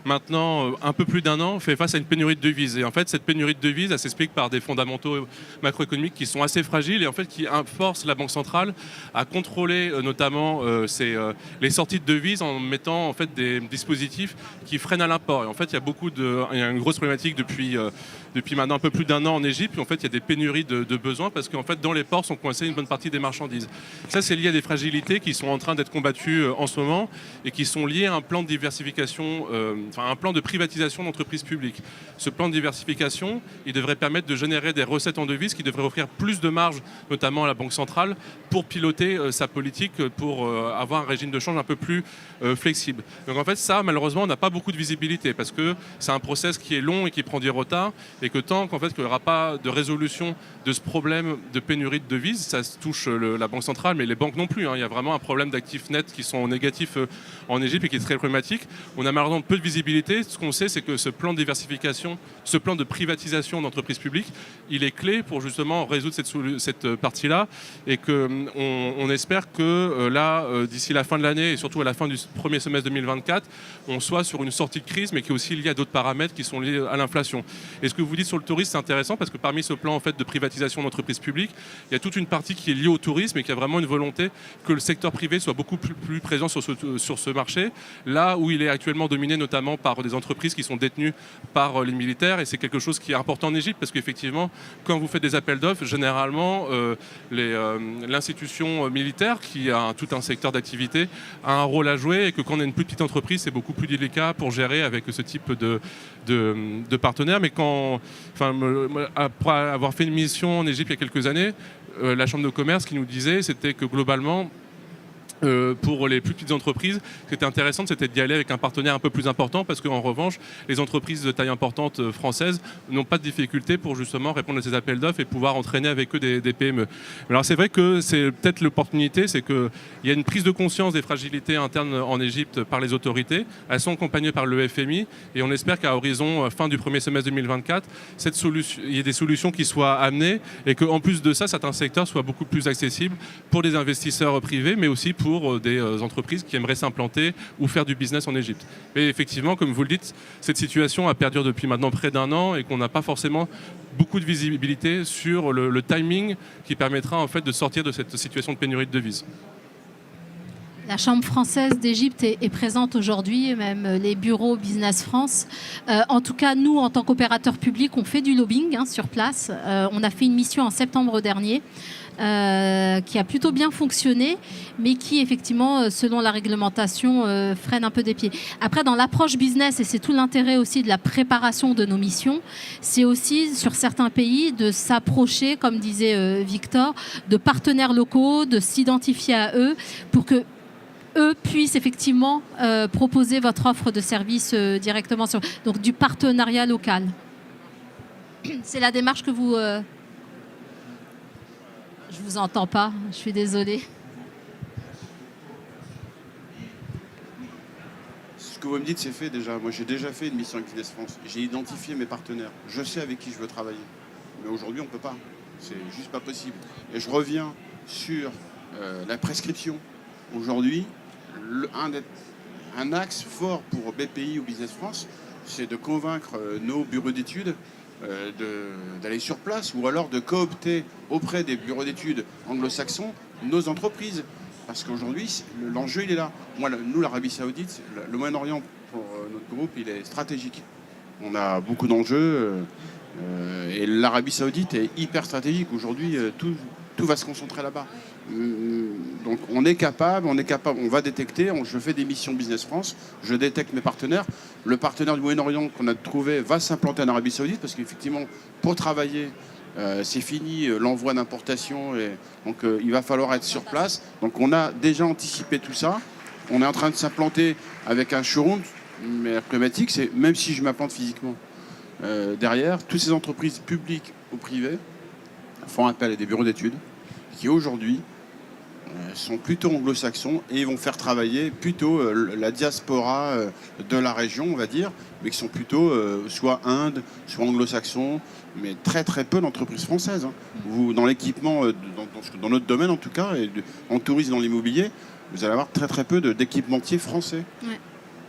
maintenant un peu plus d'1 an, fait face à une pénurie de devises. Et en fait, cette pénurie de devises, elle s'explique par des fondamentaux macroéconomiques qui sont assez fragiles et en fait qui forcent la Banque centrale à contrôler notamment les sorties de devises en mettant en fait des dispositifs qui freinent à l'import. Et en fait, il y a une grosse problématique depuis maintenant un peu plus d'1 an en Égypte. En fait, il y a des pénuries de besoins parce qu'en fait, dans les ports sont coincées une bonne partie des marchandises. Ça, c'est lié à des fragilités qui sont en train d'être combattues en ce moment et qui sont liées à un plan de diversification, un plan de privatisation d'entreprises publiques. Ce plan de diversification, il devrait permettre de générer des recettes en devises qui devraient offrir plus de marge, notamment à la Banque centrale, pour piloter sa politique, pour avoir un régime de change un peu plus flexible. Donc en fait, ça, malheureusement, on n'a pas beaucoup de visibilité parce que c'est un process qui est long et qui prend du retard et que tant qu'en fait, qu'il n'y aura pas de résolution de ce problème de pénurie de devises, ça touche la Banque centrale, mais les banques non plus. Il y a vraiment un problème d'actifs nets qui sont négatifs en Égypte et qui est très problématique. On a malheureusement peu de visibilité. Ce qu'on sait, c'est que ce plan de diversification, ce plan de privatisation d'entreprises publiques, il est clé pour justement résoudre cette partie-là et qu'on espère que là, d'ici la fin de l'année et surtout à la fin du premier semestre 2024, on soit sur une sortie de crise, mais qui est aussi liée à d'autres paramètres qui sont liés à l'inflation. Et ce que vous dites sur le tourisme, c'est intéressant parce que parmi ce plan en fait, de privatisation d'entreprises publiques, il y a toute une partie qui est liée au tourisme et qui a vraiment une volonté que le secteur privé soit beaucoup plus présent sur ce marché, là où il est actuellement dominé notamment par des entreprises qui sont détenues par les militaires. Et c'est quelque chose qui est important en Égypte parce qu'effectivement, quand vous faites des appels d'offres, généralement, l'institution militaire, qui a tout un secteur d'activité, a un rôle à jouer et que quand on est une plus petite entreprise, c'est beaucoup plus délicat pour gérer avec ce type de partenaires. Mais après avoir fait une mission en Égypte il y a quelques années, la Chambre de commerce qui nous disait, c'était que globalement, pour les plus petites entreprises, ce qui était intéressant, c'était d'y aller avec un partenaire un peu plus important parce qu'en revanche, les entreprises de taille importante françaises n'ont pas de difficulté pour justement répondre à ces appels d'offres et pouvoir entraîner avec eux des PME. Alors c'est vrai que c'est peut-être l'opportunité, c'est qu'il y a une prise de conscience des fragilités internes en Égypte par les autorités. Elles sont accompagnées par le FMI et on espère qu'à horizon fin du premier semestre 2024, il y ait des solutions qui soient amenées et qu'en plus de ça, certains secteurs soient beaucoup plus accessibles pour des investisseurs privés, mais aussi pour des entreprises qui aimeraient s'implanter ou faire du business en Égypte. Mais effectivement, comme vous le dites, cette situation a perduré depuis maintenant près d'1 an et qu'on n'a pas forcément beaucoup de visibilité sur le timing qui permettra en fait de sortir de cette situation de pénurie de devises. La Chambre française d'Égypte est présente aujourd'hui, même les bureaux Business France. En tout cas, nous, en tant qu'opérateurs publics, on fait du lobbying sur place. On a fait une mission en septembre dernier qui a plutôt bien fonctionné, mais qui, effectivement, selon la réglementation, freine un peu des pieds. Après, dans l'approche business, et c'est tout l'intérêt aussi de la préparation de nos missions, c'est aussi, sur certains pays, de s'approcher, comme disait Victor, de partenaires locaux, de s'identifier à eux pour que eux puissent effectivement proposer votre offre de service directement sur donc du partenariat local. C'est la démarche que vous... Je vous entends pas, je suis désolée. Ce que vous me dites, c'est fait déjà. Moi, j'ai déjà fait une mission avec Business France. J'ai identifié mes partenaires. Je sais avec qui je veux travailler. Mais aujourd'hui, on ne peut pas. C'est juste pas possible. Et je reviens sur la prescription. Aujourd'hui, un axe fort pour BPI ou Business France, c'est de convaincre nos bureaux d'études d'aller sur place ou alors de coopter auprès des bureaux d'études anglo-saxons nos entreprises. Parce qu'aujourd'hui, l'enjeu, il est là. Moi, nous, l'Arabie Saoudite, le Moyen-Orient, pour notre groupe, il est stratégique. On a beaucoup d'enjeux et l'Arabie Saoudite est hyper stratégique. Aujourd'hui, tout va se concentrer là-bas. Donc on est capable, on va détecter, je fais des missions Business France, je détecte mes partenaires. Le partenaire du Moyen-Orient qu'on a trouvé va s'implanter en Arabie Saoudite parce qu'effectivement, pour travailler, c'est fini l'envoi d'importation et donc il va falloir être sur place. Donc on a déjà anticipé tout ça. On est en train de s'implanter avec un showroom, mais la problématique, c'est même si je m'implante physiquement, derrière, toutes ces entreprises publiques ou privées font appel à des bureaux d'études qui aujourd'hui sont plutôt anglo-saxons et vont faire travailler plutôt la diaspora de la région, on va dire, mais qui sont plutôt soit Inde, soit anglo-saxons, mais très très peu d'entreprises françaises. Vous, dans l'équipement, dans notre domaine en tout cas, et en tourisme, dans l'immobilier, vous allez avoir très très peu d'équipementiers français. Ouais.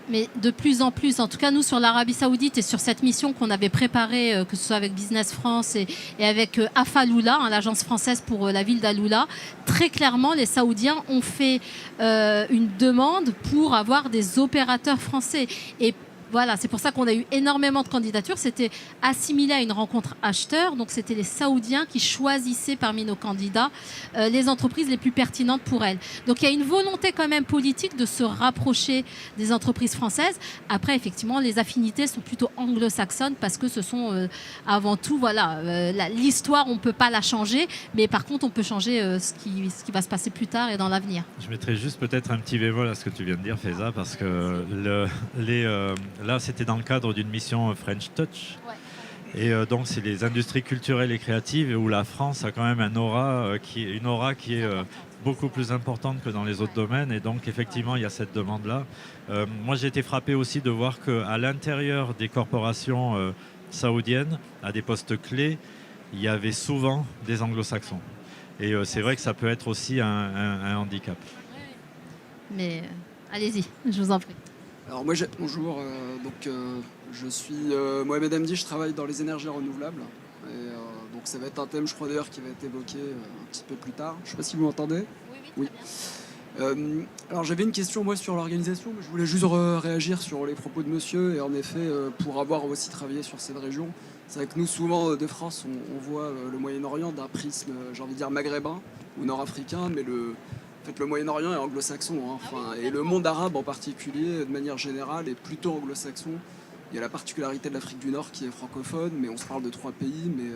Mais de plus en plus, en tout cas nous sur l'Arabie Saoudite et sur cette mission qu'on avait préparée, que ce soit avec Business France et avec Afaloula, l'agence française pour la ville d'Aloula, très clairement les Saoudiens ont fait une demande pour avoir des opérateurs français. Et voilà, c'est pour ça qu'on a eu énormément de candidatures. C'était assimilé à une rencontre acheteur. Donc, c'était les Saoudiens qui choisissaient parmi nos candidats les entreprises les plus pertinentes pour elles. Donc, il y a une volonté quand même politique de se rapprocher des entreprises françaises. Après, effectivement, les affinités sont plutôt anglo-saxonnes parce que ce sont avant tout, voilà, l'histoire, on ne peut pas la changer. Mais par contre, on peut changer ce qui va se passer plus tard et dans l'avenir. Je mettrais juste peut-être un petit bémol à ce que tu viens de dire, Faiza, parce que là, c'était dans le cadre d'une mission French Touch. Ouais. Et donc, c'est les industries culturelles et créatives où la France a quand même une aura qui est beaucoup plus importante que dans les autres domaines. Et donc, effectivement, il y a cette demande-là. Moi, j'ai été frappé aussi de voir qu'à l'intérieur des corporations saoudiennes, à des postes clés, il y avait souvent des anglo-saxons. Et c'est vrai que ça peut être aussi un handicap. Mais allez-y, je vous en prie. Alors moi, bonjour, je suis Mohamed Hamdi, je travaille dans les énergies renouvelables. Et, donc ça va être un thème, je crois d'ailleurs, qui va être évoqué un petit peu plus tard. Je ne sais pas si vous m'entendez. Oui. Alors j'avais une question moi sur l'organisation, mais je voulais juste réagir sur les propos de monsieur. Et en effet, pour avoir aussi travaillé sur cette région, c'est vrai que nous, souvent de France, on voit le Moyen-Orient d'un prisme, j'ai envie de dire maghrébin ou nord-africain, mais en fait, le Moyen-Orient est anglo-saxon, et le monde arabe en particulier, de manière générale, est plutôt anglo-saxon. Il y a la particularité de l'Afrique du Nord qui est francophone, mais on se parle de 3 pays, mais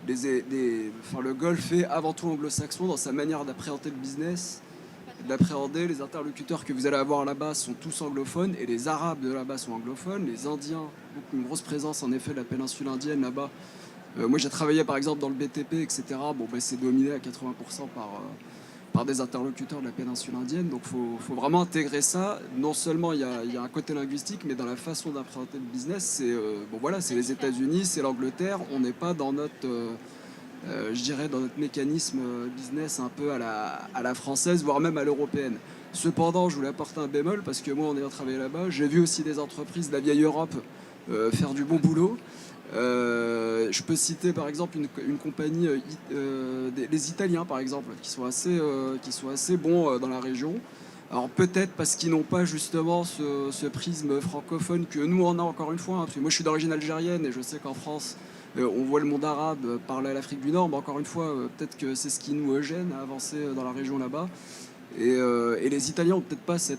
le Golfe est avant tout anglo-saxon dans sa manière d'appréhender le business, d'appréhender les interlocuteurs que vous allez avoir là-bas sont tous anglophones, et les Arabes de là-bas sont anglophones, les Indiens, une grosse présence en effet de la péninsule indienne là-bas. Moi j'ai travaillé par exemple dans le BTP, etc. C'est dominé à 80% par des interlocuteurs de la péninsule indienne. Donc il faut vraiment intégrer ça. Non seulement il y a un côté linguistique, mais dans la façon d'appréhender le business, c'est les États-Unis, c'est l'Angleterre. On n'est pas dans notre, dans notre mécanisme business un peu à la française, voire même à l'européenne. Cependant, je voulais apporter un bémol parce que moi, en ayant travaillé là-bas, j'ai vu aussi des entreprises de la vieille Europe faire du bon boulot. Je peux citer par exemple une compagnie, les Italiens par exemple, qui sont assez bons dans la région. Alors peut-être parce qu'ils n'ont pas justement ce prisme francophone que nous on a encore une fois, hein, parce que moi je suis d'origine algérienne et je sais qu'en France on voit le monde arabe parler à l'Afrique du Nord, mais encore une fois peut-être que c'est ce qui nous gêne à avancer dans la région là-bas. Et les Italiens n'ont peut-être pas ce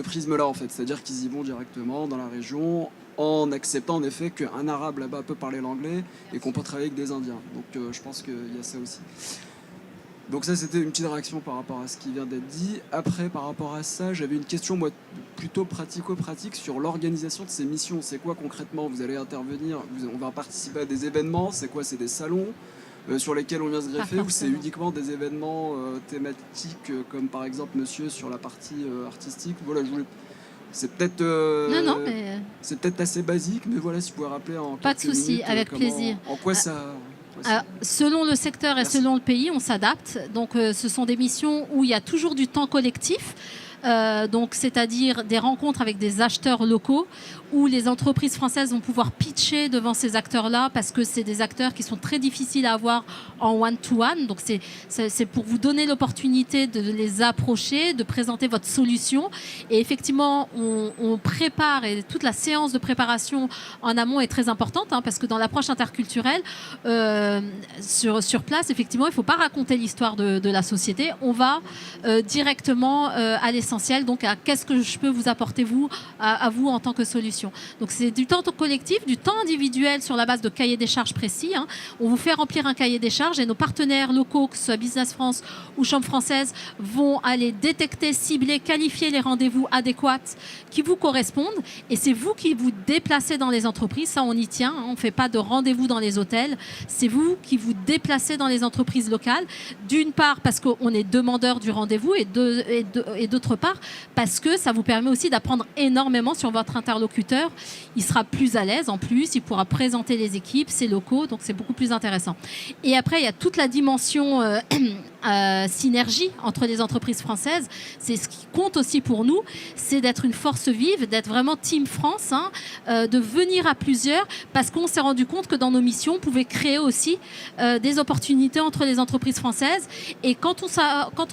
prisme-là en fait, c'est-à-dire qu'ils y vont directement dans la région en acceptant en effet qu'un arabe là-bas peut parler l'anglais et qu'on peut travailler avec des Indiens. Donc je pense qu'il y a ça aussi. Donc ça c'était une petite réaction par rapport à ce qui vient d'être dit. Après par rapport à ça, j'avais une question moi plutôt pratico-pratique sur l'organisation de ces missions. C'est quoi concrètement? Vous allez intervenir, on va participer à des événements, c'est quoi? C'est des salons sur lesquels on vient se greffer, ou c'est uniquement des événements thématiques comme par exemple monsieur sur la partie artistique? Voilà, c'est peut-être c'est peut-être assez basique, mais voilà, si vous pouvez rappeler en pas de quelques souci, minutes, avec plaisir. En quoi ça... Alors, selon le secteur et selon le pays, on s'adapte. Donc, ce sont des missions où il y a toujours du temps collectif. Donc, c'est-à-dire des rencontres avec des acheteurs locaux où les entreprises françaises vont pouvoir pitcher devant ces acteurs-là parce que c'est des acteurs qui sont très difficiles à avoir en one-to-one. Donc, c'est pour vous donner l'opportunité de les approcher, de présenter votre solution. Et effectivement, on prépare, et toute la séance de préparation en amont est très importante parce que dans l'approche interculturelle, sur place, effectivement, il ne faut pas raconter l'histoire de la société. On va directement à l'essentiel, donc à qu'est-ce que je peux vous apporter à vous en tant que solution. Donc c'est du temps collectif, du temps individuel sur la base de cahiers des charges précis. On vous fait remplir un cahier des charges et nos partenaires locaux, que ce soit Business France ou Chambre française, vont aller détecter, cibler, qualifier les rendez-vous adéquats qui vous correspondent. Et c'est vous qui vous déplacez dans les entreprises. Ça, on y tient. On ne fait pas de rendez-vous dans les hôtels. C'est vous qui vous déplacez dans les entreprises locales. D'une part, parce qu'on est demandeur du rendez-vous et d'autre part, parce que ça vous permet aussi d'apprendre énormément sur votre interlocuteur. Il sera plus à l'aise en plus, il pourra présenter les équipes, ses locaux, donc c'est beaucoup plus intéressant. Et après, il y a toute la dimension synergie entre les entreprises françaises. C'est ce qui compte aussi pour nous, c'est d'être une force vive, d'être vraiment Team France, de venir à plusieurs, parce qu'on s'est rendu compte que dans nos missions, on pouvait créer aussi des opportunités entre les entreprises françaises. Et quand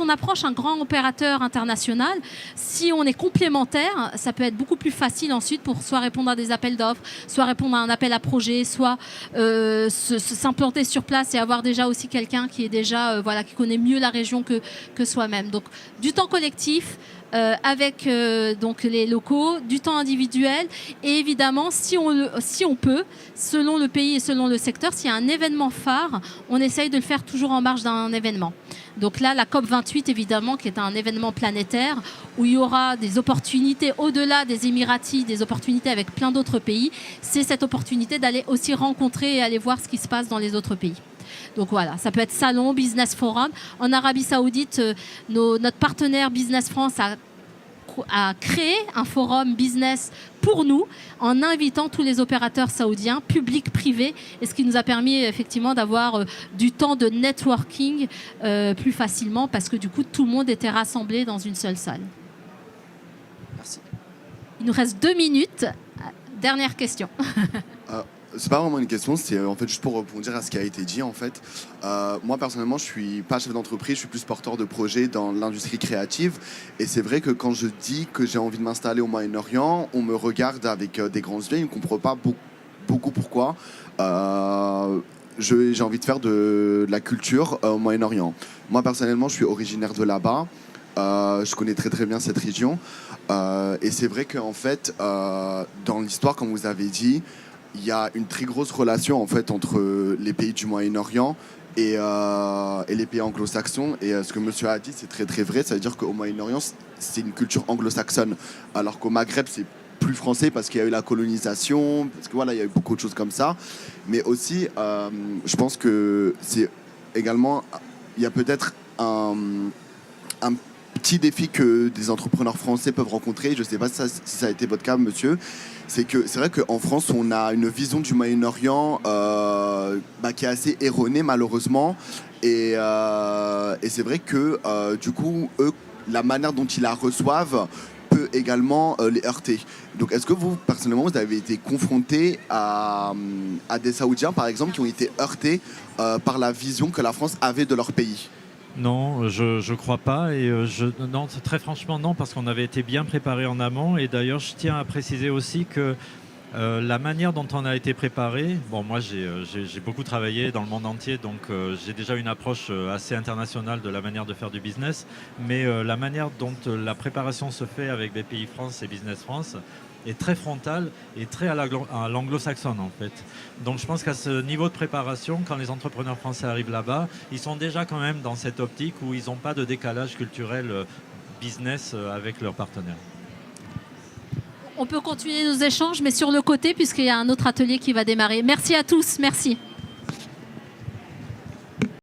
on approche un grand opérateur international, si on est complémentaire, ça peut être beaucoup plus facile ensuite pour soit répondre à des appels d'offres, soit répondre à un appel à projet, soit s'implanter sur place et avoir déjà aussi quelqu'un qui est déjà qui connaît mieux la région que soi-même. Donc du temps collectif avec donc les locaux, du temps individuel et évidemment si on peut, selon le pays et selon le secteur, s'il y a un événement phare, on essaye de le faire toujours en marge d'un événement. Donc là, la COP28, évidemment, qui est un événement planétaire où il y aura des opportunités au-delà des Émiratis, des opportunités avec plein d'autres pays. C'est cette opportunité d'aller aussi rencontrer et aller voir ce qui se passe dans les autres pays. Donc voilà, ça peut être salon, business forum. En Arabie Saoudite, notre partenaire Business France a créé un forum business pour nous en invitant tous les opérateurs saoudiens, publics, privés, et ce qui nous a permis effectivement d'avoir du temps de networking plus facilement parce que du coup tout le monde était rassemblé dans une seule salle. Merci. Il nous reste 2 minutes. Dernière question. C'est pas vraiment une question, c'est en fait juste pour répondre à ce qui a été dit en fait. Moi personnellement, je suis pas chef d'entreprise, je suis plus porteur de projet dans l'industrie créative. Et c'est vrai que quand je dis que j'ai envie de m'installer au Moyen-Orient, on me regarde avec des grands yeux, ils ne comprennent pas beaucoup pourquoi. J'ai envie de faire de la culture au Moyen-Orient. Moi personnellement, je suis originaire de là-bas. Je connais très très bien cette région. Et c'est vrai qu'en fait, dans l'histoire, comme vous avez dit, il y a une très grosse relation en fait entre les pays du Moyen-Orient et les pays anglo-saxons. Et ce que monsieur a dit, c'est très très vrai. Ça veut dire qu'au Moyen-Orient, c'est une culture anglo-saxonne, alors qu'au Maghreb, c'est plus français parce qu'il y a eu la colonisation, parce que voilà, il y a eu beaucoup de choses comme ça. Mais aussi, je pense que c'est également, il y a peut-être un petit défi que des entrepreneurs français peuvent rencontrer. Je ne sais pas si ça a été votre cas, monsieur. C'est vrai qu'en France, on a une vision du Moyen-Orient qui est assez erronée, malheureusement. Et c'est vrai que, du coup, eux, la manière dont ils la reçoivent peut également les heurter. Donc, est-ce que vous, personnellement, vous avez été confronté à des Saoudiens, par exemple, qui ont été heurtés par la vision que la France avait de leur pays ? Non, je crois pas. Et non, très franchement, non, parce qu'on avait été bien préparé en amont. Et d'ailleurs, je tiens à préciser aussi que la manière dont on a été préparé, bon, moi j'ai beaucoup travaillé dans le monde entier, donc j'ai déjà une approche assez internationale de la manière de faire du business, mais la manière dont la préparation se fait avec BPI France et Business France est très frontale et très à l'anglo-saxonne en fait. Donc je pense qu'à ce niveau de préparation, quand les entrepreneurs français arrivent là-bas, ils sont déjà quand même dans cette optique où ils n'ont pas de décalage culturel business avec leurs partenaires. On peut continuer nos échanges, mais sur le côté, puisqu'il y a un autre atelier qui va démarrer. Merci à tous. Merci.